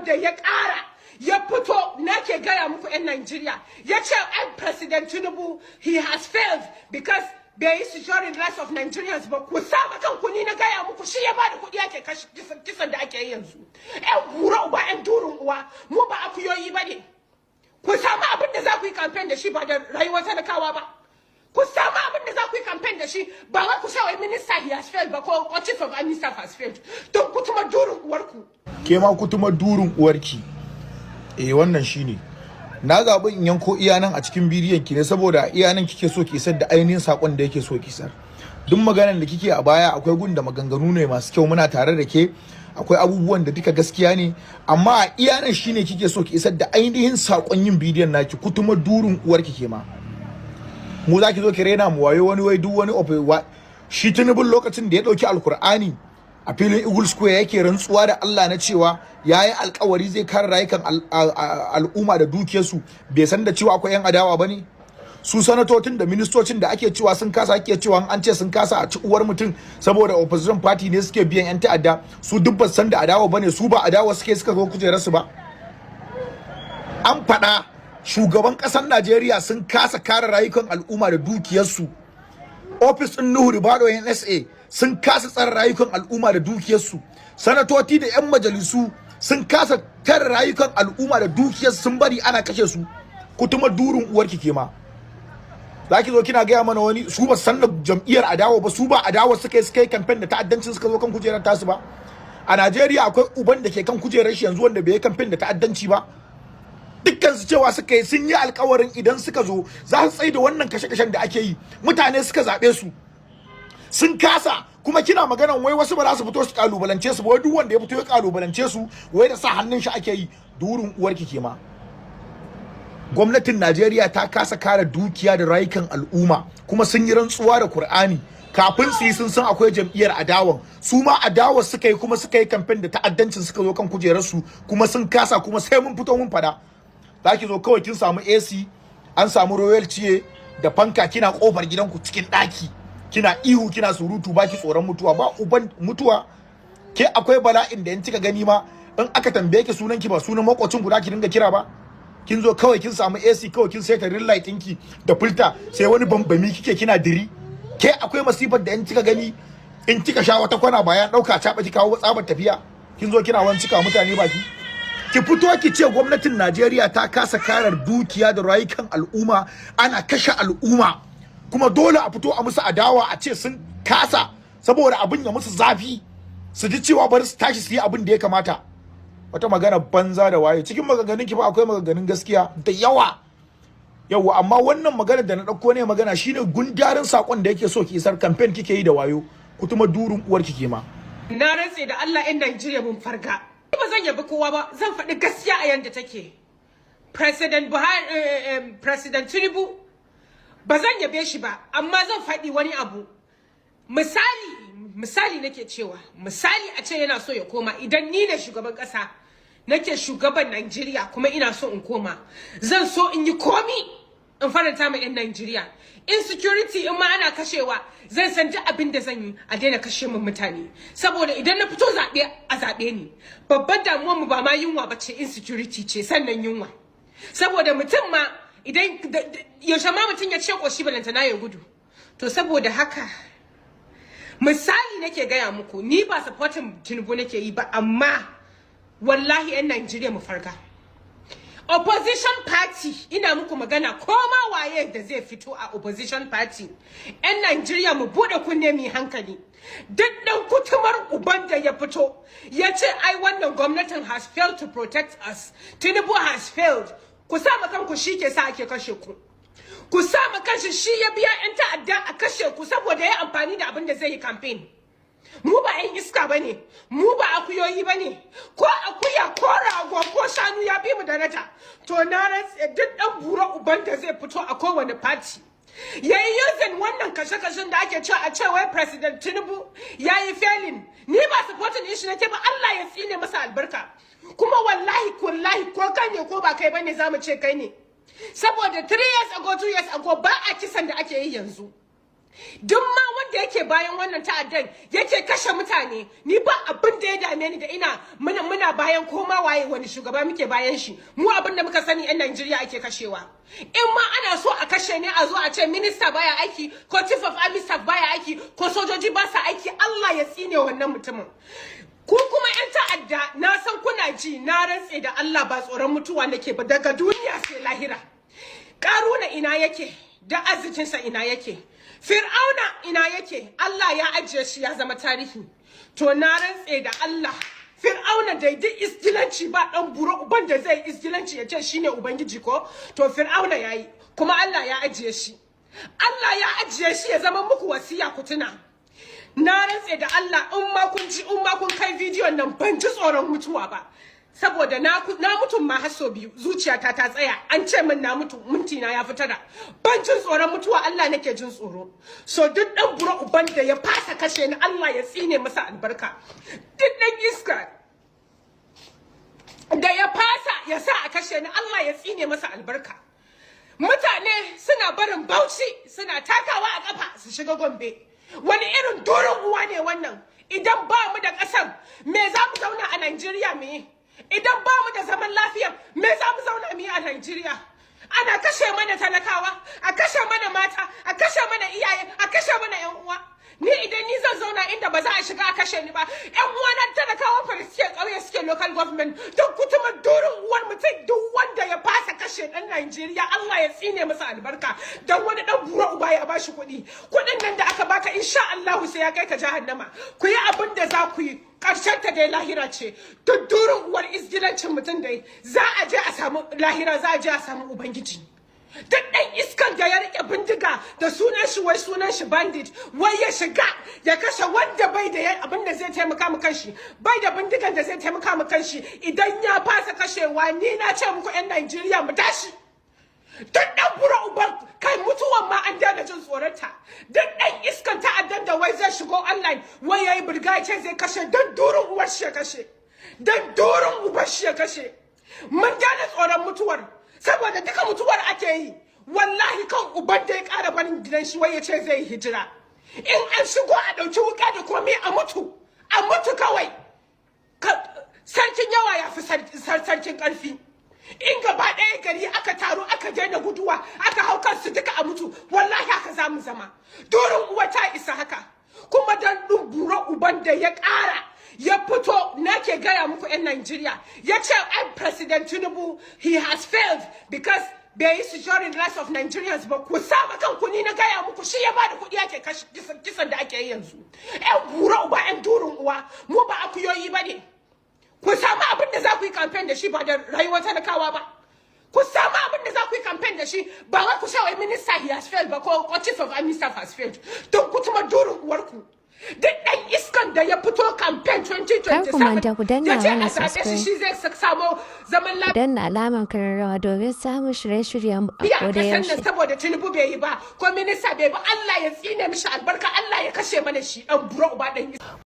wanda ya ƙara ya fito nake gaya muku 'yan Najeriya ya ce President Tinubu he has failed because bai yi securing rights of Nigerians ba. Ku saba kanku, ni na gaya muku shi ya bada kuɗi ake kashe kisan da ake yi yanzu. 'Yan gura uba 'yan durin uwa mu ba akuyoyi ba ne. Ku samu abin da za ku yi campaign da shi ba da rayuwar talakawa ba. Ku samu abin da za ku yi campaign da shi ba wai ku sha wai minister he has failed ba ko chief of army staff has failed. Don ku tuma durin uwarku. Ke ma ku tuma durin uwarki. Wannan shine. Na zaɓi in yanko iyanan a cikin bidiyon ki ne saboda iyanan kike so ki isar da ainihin sakon da yake so ki isar. Duk maganar da kike a baya akwai gunda maganganu ne masu kyau, muna tare da ke. Akwai abubuwan da duka gaskiya ne, amma a iyanan shine kike so ki isar da ainihin sakon yin bidiyon naki, kutuma durin uwarki ke ma. Mu za ki zo ki rena mu wayo wani wai duk wani shi Tinubun lokacin da ya dauki alkur'ani a filin Eagle Square yake rantsuwa da Allah na cewa yayi alƙawari zai kare rayukan al'umma da dukiyarsu, bai san da cewa akwai yan adawa bane. Su sanatocin da ministocin da ake cewa sun kasa, ake cewa an ce sun kasa a ci uwar mutum saboda opposition party ne suke biyan yan ta'adda, su duk ba san da adawa bane, su ba adawa suka zo kujerarsu ba. An faɗa shugaban ƙasar Najeriya sun kasa kare rayukan al'umma da dukiyarsu. Office ɗin Nuhu Ribado NSA sun kasa tsare rayukan al'umma da dukiyarsu. Sanatoci da 'yan majalisu sun kasa tare rayukan al'umma da dukiyarsu, sun bari ana kashe su. Kutuma durin uwarki ke ma. Za ki zo kina gaya mana wani su ba san da jam'iyyar adawa ba, su ba adawa suka yi campaign da ta'addancin suka zo kan kujerar tasu ba. A Najeriya akwai uban da ke kan kujerar shi yanzu wanda bai yi campaign da ta'addanci ba. Dukkan su cewa suka yi sun yi alƙawarin idan suka zo za su tsaye da wannan kashe-kashen da ake yi, mutane suka zaɓe su sun kasa. Kuma kina maganan wai wasu ba za su fito su kalubalance su ba, wai duk wanda ya fito ya kalubalance su wai da sa hannun shi ake yi. Durin uwarki ke ma. Gwamnatin Najeriya ta kasa kare dukiya da rayukan al'umma, kuma sun yi rantsuwa da Kur'ani kafin su yi sun san akwai jam'iyyar adawan, su ma adawar suka yi kuma suka yi kamfen da ta'addancin suka zo kan kujerarsu, kuma sun kasa, kuma sai mun fito mun fada. Za ki zo kawai kin samu AC, an samu royal ciye da fanka, kina kofar gidanku cikin ɗaki kina ihu kina surutu, baki tsoron mutuwa ba uban mutuwa. Ke akwai bala'in da in kika gani ma in aka tambaye ki sunan ki ba sunan makwacin guda ki dinga kira ba. Kin zo kawai kin samu AC, kawai kin saita ring light ɗinki da filter, sai wani bambami kike kina diri. Ke akwai masifar da in kika gani in kika sha wata kwana bayan ɗauka caɓa ki kawo tsabar tafiya, kin zo kina wani cika mutane baki. Ki fito ki ce gwamnatin Najeriya ta kasa karar dukiya da rayukan al'umma, ana kashe al'umma, kuma dole a fito a musu adawa a ce sun kasa saboda abin ya musu zafi, su ji cewa bari su tashi su yi abin da ya kamata. Wata magana banza da waye, cikin maganganun ki ba akwai maganganun gaskiya da yawa. Amma wannan magana da na dauko ne magana shine gundarin sakon da yake so ki isar, campaign kike yi da wayo, kutuma durin uwar kike ma. Na rantse da Allah 'yan Najeriya mun farga. Ba zan yabi kowa ba, zan faɗi gaskiya a yanda take. President Tinubu ba zan yabe shi ba, amma zan faɗi wani abu. Misali nake cewa, misali a ce yana so ya koma, idan ni ne shugaban ƙasa nake shugaban Najeriya kuma ina so in koma, zan so in yi komi in faranta ma 'yan Najeriya. Insecurity in ma ana kashewa, zan san duk abin da zan yi a daina kashe min mutane, saboda idan na fito zaɓe a zaɓe ni. Babban damuwar mu ba ma yunwa ba ce, insecurity ce, sannan yunwa. Saboda mutum ma idan yaushe ma mutum ya ce koshi balantana ya gudu. To saboda haka misali nake gaya muku, ni ba supporting Tinubu nake yi ba, amma wallahi 'yan Najeriya mu farga. Opposition party, ina muku magana, koma waye da zai fito a opposition party, 'yan Najeriya mu bude kunne mu hankali. Duk dan kutumar uban da ya fito ya ce ai wannan gwamnatin has failed to protect us, Tinubu has failed, ku sa ma kanku shi ke sa ake kashe ku. Ku sa ma kanshi shi ya biya 'yan ta'adda a kashe ku saboda ya amfani da abin da zai yi campaign. Mu ba 'yan iska bane, mu ba akuyoyi bane, ko akuya ko rago ko shanu ya bi mu daraja. To na rantse duk dan bura uban da zai fito a kowane party yayi using wannan kashe-kashen da ake cewa a ce wai President Tinubu yayi failing, ni ba supporting shi nake ba, Allah ya tsine masa albarka. Kuma wallahi ko kai ne ko ba kai bane zamu ce kai ne, saboda 3 years ago 2 years ago ba a kisan da ake yi yanzu. duk ma wanda yake bayan wannan ta'addan yake kashe mutane, ni ba abin da ya dame ni da muna bayan koma waye wani shugaba muke bayan shi. Mu abin da muka sani 'yan Najeriya ake kashewa. In ma ana so a kashe ne a zo a ce minista baya aiki ko chief of army staff baya aiki ko sojoji ba sa aiki, Allah ya tsine wannan mutumin. Ku kuma 'yan ta'adda na san kuna ji, na rantse da Allah ba tsoron mutuwa nake ba, daga duniya sai lahira. Karuna ina yake da arzikinsa ina yake? Fir'auna ina yake? Allah ya ajiye shi ya zama tarihi. To na rantse da Allah, Fir'auna da duk isgilanci ba dan buro uban da zai isgilanci ya ce shine ubangiji ko? To Fir'auna yayi, kuma Allah ya ajiye shi. Allah ya ajiye shi ya zama muku wasiya ku tuna. Na rantse da Allah, in ma kun kai bidiyon nan ban ji tsoron mutuwa ba. Saboda na mutum ma har so biyu, zuciyata ta tsaya, an ce min na mutu, minti na ya fita da. Ban jin tsoron mutuwa, Allah nake jin tsoro. So duk dan buro uban da ya fasa kashe ni, Allah ya tsine masa albarka. Duk dan iska da ya fasa ya sa a kashe ni, Allah ya tsine masa albarka. Mutane suna barin Bauchi, suna takawa a kafa su shiga Gombe. Wani irin doron uwa ne wannan? Idan ba mu da ƙasar, me za mu zauna a Najeriya mu yi? Idan ba mu da zaman lafiya, me za mu zauna mu yi a Najeriya? Ana kashe mana talakawa, a kashe mana mata, a kashe mana iyaye, a kashe mana ƴan uwa. Ni idan ni zan zauna inda ba za a shiga a kashe ni ba, ƴan uwa na talakawa fa suke ƙauye suke local government, don kutumar dorin uwar mutum duk wanda ya fasa kashe ɗan Najeriya, Allah ya tsine masa albarka. Don wani ɗan bura uba ya bashi kuɗi. Kuɗin nan da aka baka insha Allah sai ya kai ka jahannama. Ku yi abin da za ku yi. Ƙarshen ta dai lahira ce. Duk durin uwar izgilancin mutum dai za a je a samu lahira, za a je a samu ubangiji. Duk ɗan iskan da ya riƙe bindiga da sunan shi wai sunan shi bandit, wai ya shiga ya kashe wanda bai da abin da zai taimaka mu kanshi, bai da bindigan da zai taimaka mu kanshi. Idan ya fasa kashewa, ni na ce muku 'yan Najeriya mu tashi. Duk ɗan bura uban kai mutuwan ma an daina jin tsoronta. Duk ɗan iskan ta'addan da wai zai shigo online wai yayi burga ya ce zai kashe, don durin uwar shi ya kashe, don durin uban shi ya kashe. Mun daina tsoron mutuwar, saboda duka mutuwar ake yi. Wallahi kan uban da ya ƙara barin gidan shi wai ya ce zai yi hijira. In an shigo a ɗauki wuƙa da komai a mutu kawai. Sarkin yawa ya fi sarkin ƙarfi. In gaba ɗaya gari aka taru aka daina guduwa aka hau kansu duka a mutu, wallahi haka za mu zama. Dorin uwa ta isa haka. Kuma dan bura uban da ya ƙara ya fito, nake gaya muku 'yan Najeriya, ya ce President Tinubu, he has failed because bai yi securing rights of Nigerians ba. Ku sama kanku, ni na gaya muku, shi ya bada kuɗi ake kisan da ake yi yanzu. 'Yan bura uba, 'yan durin uwa, mu ba akuyoyi ba ne. Ku samu abin da za ku yi campaign da shi, ba da rayuwar talakawa ba. Ku samu abin da za ku yi campaign da shi, ba wai ku sha wai minister he has failed ba ko chief of army staff has failed. Don ku tuma durin uwarku. Duk ɗan iskan da ya fito campaign 2027 ya ce a zaɓe shi zai samu zaman lafiya. Danna alamar kararrawa domin samun shirye-shiryen a koda yaushe. Saboda Tinubu bai yi ba ko minista bai ba, Allah ya tsine mishi albarka, Allah ya kashe mana shi ɗan buro uba ɗan iska.